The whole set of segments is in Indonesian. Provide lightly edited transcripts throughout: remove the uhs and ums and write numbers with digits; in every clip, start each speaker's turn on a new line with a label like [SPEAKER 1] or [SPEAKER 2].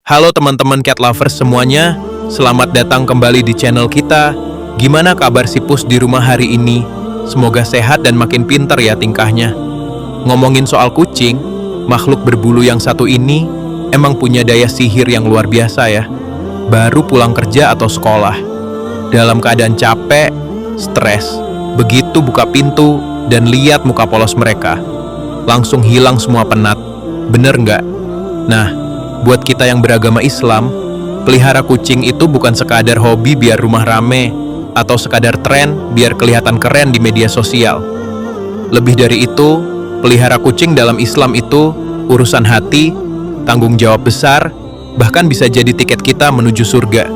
[SPEAKER 1] Halo teman-teman cat lovers semuanya, selamat datang kembali di channel kita. Gimana kabar si Pus di rumah hari ini? Semoga sehat dan makin pintar ya tingkahnya. Ngomongin soal kucing, makhluk berbulu yang satu ini emang punya daya sihir yang luar biasa ya. Baru pulang kerja atau sekolah, dalam keadaan capek, stres, begitu buka pintu dan lihat muka polos mereka, langsung hilang semua penat. Bener nggak? Nah, buat kita yang beragama Islam, pelihara kucing itu bukan sekadar hobi biar rumah rame atau sekadar tren biar kelihatan keren di media sosial. Lebih dari itu, pelihara kucing dalam Islam itu urusan hati, tanggung jawab besar, bahkan bisa jadi tiket kita menuju surga.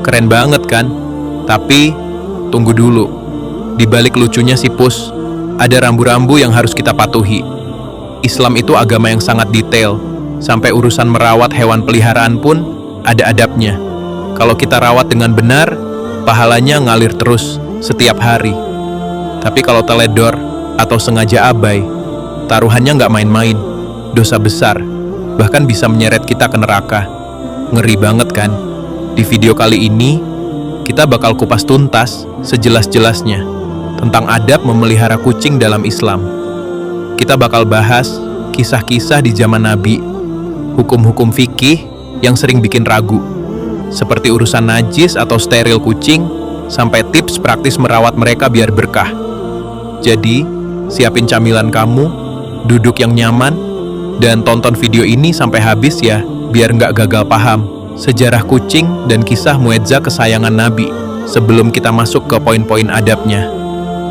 [SPEAKER 1] Keren banget kan? Tapi tunggu dulu. Di balik lucunya si Pus, ada rambu-rambu yang harus kita patuhi. Islam itu agama yang sangat detail. Sampai urusan merawat hewan peliharaan pun ada adabnya. Kalau kita rawat dengan benar, pahalanya ngalir terus setiap hari. Tapi kalau teledor atau sengaja abai, taruhannya nggak main-main, dosa besar, bahkan bisa menyeret kita ke neraka. Ngeri banget kan? Di video kali ini, kita bakal kupas tuntas sejelas-jelasnya tentang adab memelihara kucing dalam Islam. Kita bakal bahas kisah-kisah di zaman Nabi, hukum-hukum fikih yang sering bikin ragu, seperti urusan najis atau steril kucing, sampai tips praktis merawat mereka biar berkah. Jadi, siapin camilan kamu, duduk yang nyaman, dan tonton video ini sampai habis ya, biar nggak gagal paham sejarah kucing dan kisah Muedzza kesayangan Nabi. Sebelum kita masuk ke poin-poin adabnya,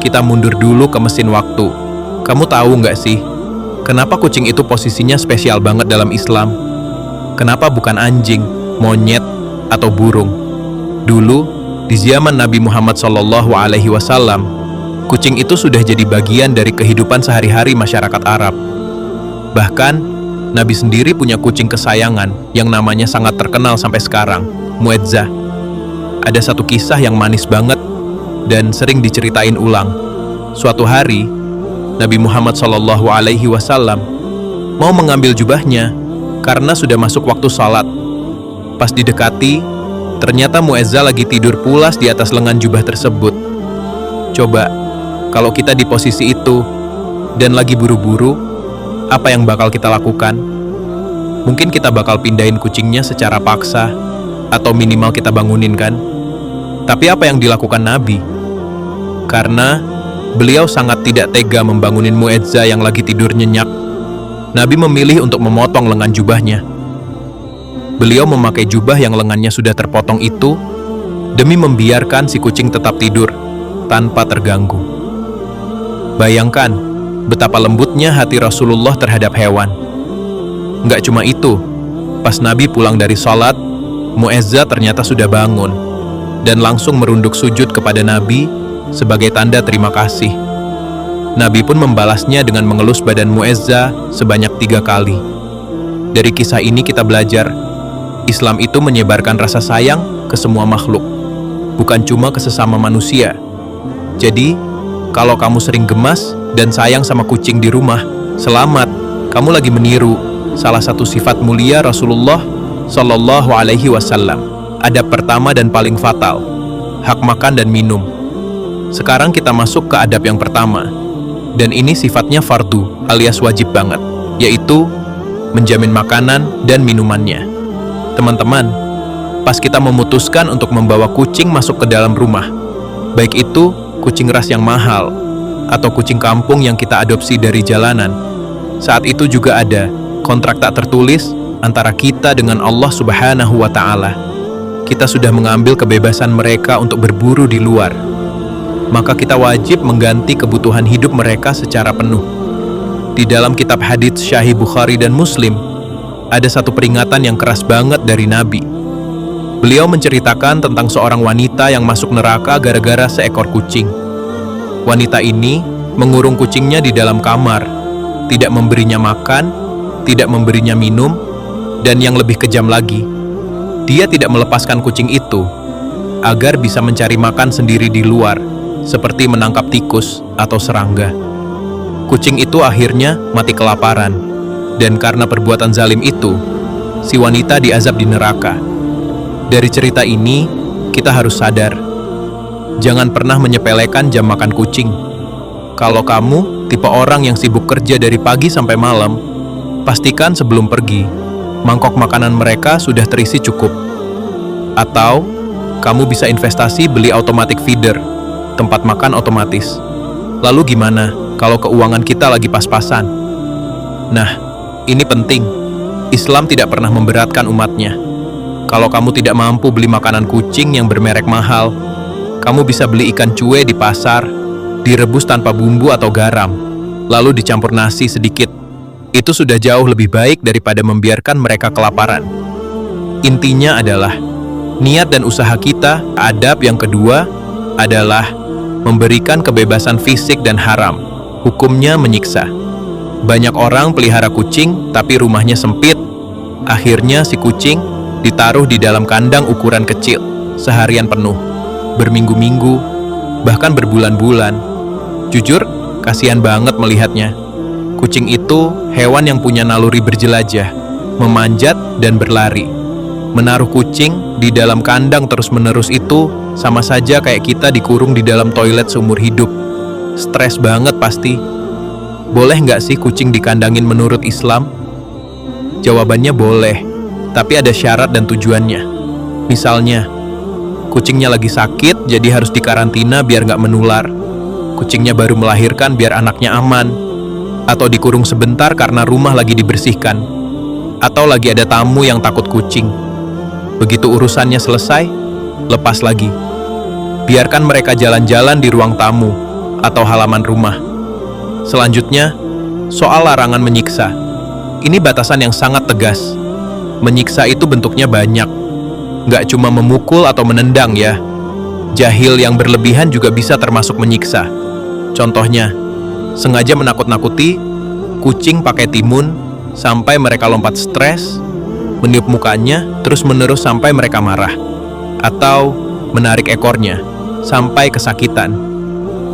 [SPEAKER 1] kita mundur dulu ke mesin waktu. Kamu tahu nggak sih, kenapa kucing itu posisinya spesial banget dalam Islam? Kenapa bukan anjing, monyet, atau burung? Dulu, di zaman Nabi Muhammad SAW, kucing itu sudah jadi bagian dari kehidupan sehari-hari masyarakat Arab. Bahkan, Nabi sendiri punya kucing kesayangan yang namanya sangat terkenal sampai sekarang, Muedzza. Ada satu kisah yang manis banget dan sering diceritain ulang. Suatu hari, Nabi Muhammad SAW mau mengambil jubahnya karena sudah masuk waktu salat. Pas didekati, ternyata Muedzza lagi tidur pulas di atas lengan jubah tersebut. Coba, kalau kita di posisi itu dan lagi buru-buru, apa yang bakal kita lakukan? Mungkin kita bakal pindahin kucingnya secara paksa, atau minimal kita bangunin kan? Tapi apa yang dilakukan Nabi? Karena beliau sangat tidak tega membangunin Muedzza yang lagi tidur nyenyak, Nabi memilih untuk memotong lengan jubahnya. Beliau memakai jubah yang lengannya sudah terpotong itu demi membiarkan si kucing tetap tidur tanpa terganggu. Bayangkan betapa lembutnya hati Rasulullah terhadap hewan. Nggak cuma itu, pas Nabi pulang dari sholat, Muedzza ternyata sudah bangun dan langsung merunduk sujud kepada Nabi sebagai tanda terima kasih. Nabi pun membalasnya dengan mengelus badan Muedzza sebanyak 3 kali. Dari kisah ini kita belajar, Islam itu menyebarkan rasa sayang ke semua makhluk, bukan cuma ke sesama manusia. Jadi, kalau kamu sering gemas dan sayang sama kucing di rumah, selamat, kamu lagi meniru salah satu sifat mulia Rasulullah SAW. Adab pertama dan paling fatal, hak makan dan minum. Sekarang kita masuk ke adab yang pertama, dan ini sifatnya fardu alias wajib banget, yaitu menjamin makanan dan minumannya. Teman-teman, pas kita memutuskan untuk membawa kucing masuk ke dalam rumah, baik itu kucing ras yang mahal atau kucing kampung yang kita adopsi dari jalanan, saat itu juga ada kontrak tak tertulis antara kita dengan Allah Subhanahu wa Ta'ala. Kita sudah mengambil kebebasan mereka untuk berburu di luar, maka kita wajib mengganti kebutuhan hidup mereka secara penuh. Di dalam kitab hadits Sahih Bukhari dan Muslim, ada satu peringatan yang keras banget dari Nabi. Beliau menceritakan tentang seorang wanita yang masuk neraka gara-gara seekor kucing. Wanita ini mengurung kucingnya di dalam kamar, tidak memberinya makan, tidak memberinya minum, dan yang lebih kejam lagi, dia tidak melepaskan kucing itu agar bisa mencari makan sendiri di luar, seperti menangkap tikus atau serangga. Kucing itu akhirnya mati kelaparan, dan karena perbuatan zalim itu, si wanita diazab di neraka. Dari cerita ini, kita harus sadar, jangan pernah menyepelekan jam makan kucing. Kalau kamu tipe orang yang sibuk kerja dari pagi sampai malam, pastikan sebelum pergi, mangkok makanan mereka sudah terisi cukup. Atau, kamu bisa investasi beli automatic feeder, tempat makan otomatis. Lalu gimana kalau keuangan kita lagi pas-pasan? Nah, ini penting. Islam tidak pernah memberatkan umatnya. Kalau kamu tidak mampu beli makanan kucing yang bermerek mahal, kamu bisa beli ikan cue di pasar, direbus tanpa bumbu atau garam, lalu dicampur nasi sedikit. Itu sudah jauh lebih baik daripada membiarkan mereka kelaparan. Intinya adalah, niat dan usaha kita. Adab yang kedua adalah memberikan kebebasan fisik dan haram. Hukumnya menyiksa. Banyak orang pelihara kucing tapi rumahnya sempit. Akhirnya si kucing ditaruh di dalam kandang ukuran kecil, seharian penuh, berminggu-minggu, bahkan berbulan-bulan. Jujur, kasihan banget melihatnya. Kucing itu hewan yang punya naluri berjelajah, memanjat dan berlari. Menaruh kucing di dalam kandang terus-menerus itu sama saja kayak kita dikurung di dalam toilet seumur hidup. Stres banget pasti. Boleh nggak sih kucing dikandangin menurut Islam? Jawabannya boleh, tapi ada syarat dan tujuannya. Misalnya, kucingnya lagi sakit jadi harus dikarantina biar nggak menular. Kucingnya baru melahirkan biar anaknya aman. Atau dikurung sebentar karena rumah lagi dibersihkan. Atau lagi ada tamu yang takut kucing. Begitu urusannya selesai, lepas lagi. Biarkan mereka jalan-jalan di ruang tamu atau halaman rumah. Selanjutnya, soal larangan menyiksa. Ini batasan yang sangat tegas. Menyiksa itu bentuknya banyak. Nggak cuma memukul atau menendang ya. Jahil yang berlebihan juga bisa termasuk menyiksa. Contohnya, sengaja menakut-nakuti kucing pakai timun sampai mereka lompat stres, meniup mukanya terus-menerus sampai mereka marah, atau menarik ekornya sampai kesakitan.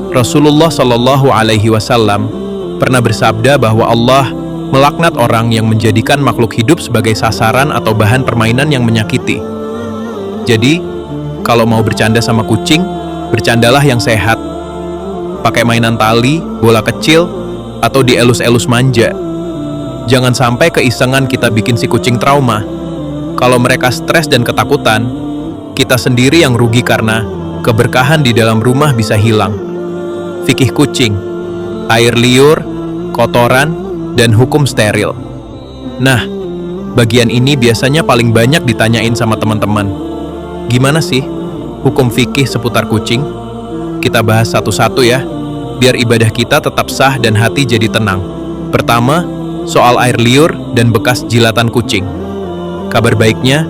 [SPEAKER 1] Rasulullah Shallallahu Alaihi Wasallam pernah bersabda bahwa Allah melaknat orang yang menjadikan makhluk hidup sebagai sasaran atau bahan permainan yang menyakiti. Jadi, kalau mau bercanda sama kucing, bercandalah yang sehat. Pakai mainan tali, bola kecil, atau dielus-elus manja. Jangan sampai keisengan kita bikin si kucing trauma. Kalau mereka stres dan ketakutan, kita sendiri yang rugi karena keberkahan di dalam rumah bisa hilang. Fikih kucing, air liur, kotoran, dan hukum steril. Nah, bagian ini biasanya paling banyak ditanyain sama teman-teman. Gimana sih hukum fikih seputar kucing? Kita bahas satu-satu ya, biar ibadah kita tetap sah dan hati jadi tenang. Pertama, soal air liur dan bekas jilatan kucing. Kabar baiknya,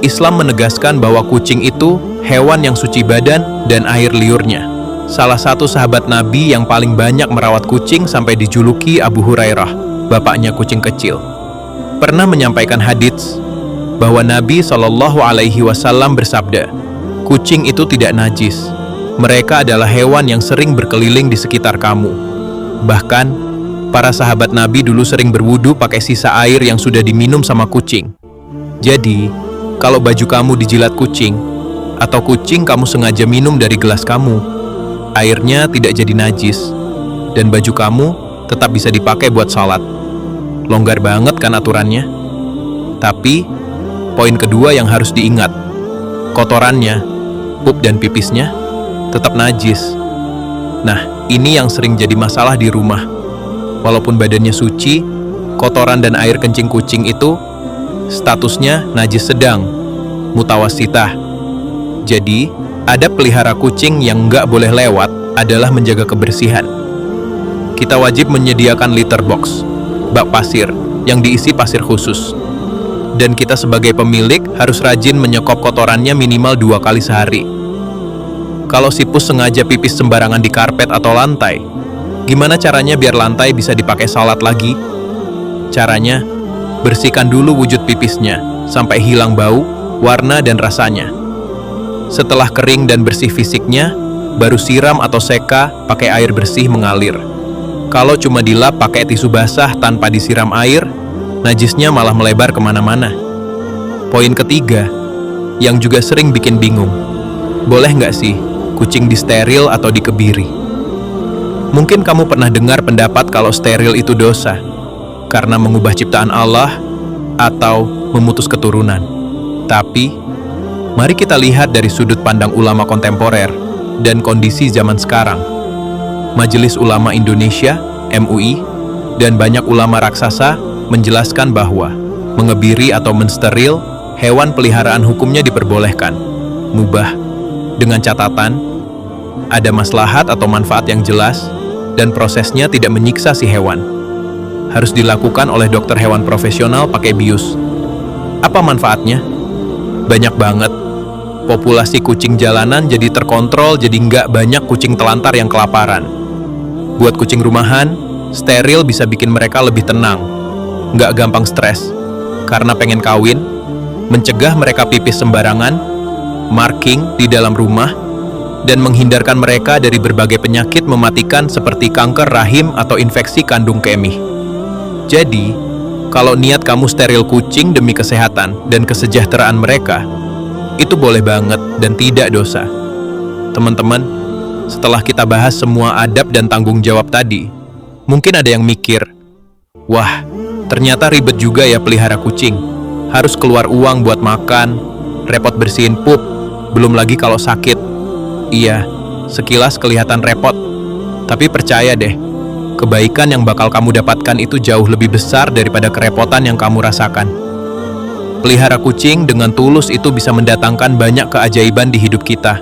[SPEAKER 1] Islam menegaskan bahwa kucing itu hewan yang suci badan dan air liurnya. Salah satu sahabat Nabi yang paling banyak merawat kucing sampai dijuluki Abu Hurairah, bapaknya kucing kecil, pernah menyampaikan hadits bahwa Nabi Shallallahu Alaihi Wasallam bersabda, kucing itu tidak najis. Mereka adalah hewan yang sering berkeliling di sekitar kamu. Bahkan, para sahabat Nabi dulu sering berwudu pakai sisa air yang sudah diminum sama kucing. Jadi, kalau baju kamu dijilat kucing, atau kucing kamu sengaja minum dari gelas kamu, airnya tidak jadi najis, dan baju kamu tetap bisa dipakai buat salat. Longgar banget kan aturannya? Tapi, poin kedua yang harus diingat, kotorannya, pup dan pipisnya, tetap najis. Nah, ini yang sering jadi masalah di rumah. Walaupun badannya suci, kotoran dan air kencing kucing itu statusnya najis sedang, mutawasitah. Jadi, adab pelihara kucing yang nggak boleh lewat adalah menjaga kebersihan. Kita wajib menyediakan litter box, bak pasir, yang diisi pasir khusus. Dan kita sebagai pemilik harus rajin menyekop kotorannya minimal 2 kali sehari. Kalau si pus sengaja pipis sembarangan di karpet atau lantai, gimana caranya biar lantai bisa dipakai salat lagi? Caranya, bersihkan dulu wujud pipisnya sampai hilang bau, warna, dan rasanya. Setelah kering dan bersih fisiknya, baru siram atau seka pakai air bersih mengalir. Kalau cuma dilap pakai tisu basah tanpa disiram air, najisnya malah melebar kemana-mana. Poin ketiga, yang juga sering bikin bingung. Boleh nggak sih kucing disteril atau dikebiri? Mungkin kamu pernah dengar pendapat kalau steril itu dosa, karena mengubah ciptaan Allah atau memutus keturunan. Tapi, mari kita lihat dari sudut pandang ulama kontemporer dan kondisi zaman sekarang. Majelis Ulama Indonesia, MUI, dan banyak ulama raksasa menjelaskan bahwa mengebiri atau mensteril hewan peliharaan hukumnya diperbolehkan, mubah, dengan catatan ada maslahat atau manfaat yang jelas dan prosesnya tidak menyiksa si hewan. Harus dilakukan oleh dokter hewan profesional pakai bius. Apa manfaatnya? Banyak banget. Populasi kucing jalanan jadi terkontrol, jadi nggak banyak kucing telantar yang kelaparan. Buat kucing rumahan, steril bisa bikin mereka lebih tenang, nggak gampang stres, karena pengen kawin, mencegah mereka pipis sembarangan, marking di dalam rumah, dan menghindarkan mereka dari berbagai penyakit mematikan seperti kanker rahim atau infeksi kandung kemih. Jadi, kalau niat kamu steril kucing demi kesehatan dan kesejahteraan mereka, itu boleh banget dan tidak dosa. Teman-teman, setelah kita bahas semua adab dan tanggung jawab tadi, mungkin ada yang mikir, wah, ternyata ribet juga ya pelihara kucing. Harus keluar uang buat makan, repot bersihin pup, belum lagi kalau sakit. Iya, sekilas kelihatan repot. Tapi percaya deh, kebaikan yang bakal kamu dapatkan itu jauh lebih besar daripada kerepotan yang kamu rasakan. Pelihara kucing dengan tulus itu bisa mendatangkan banyak keajaiban di hidup kita.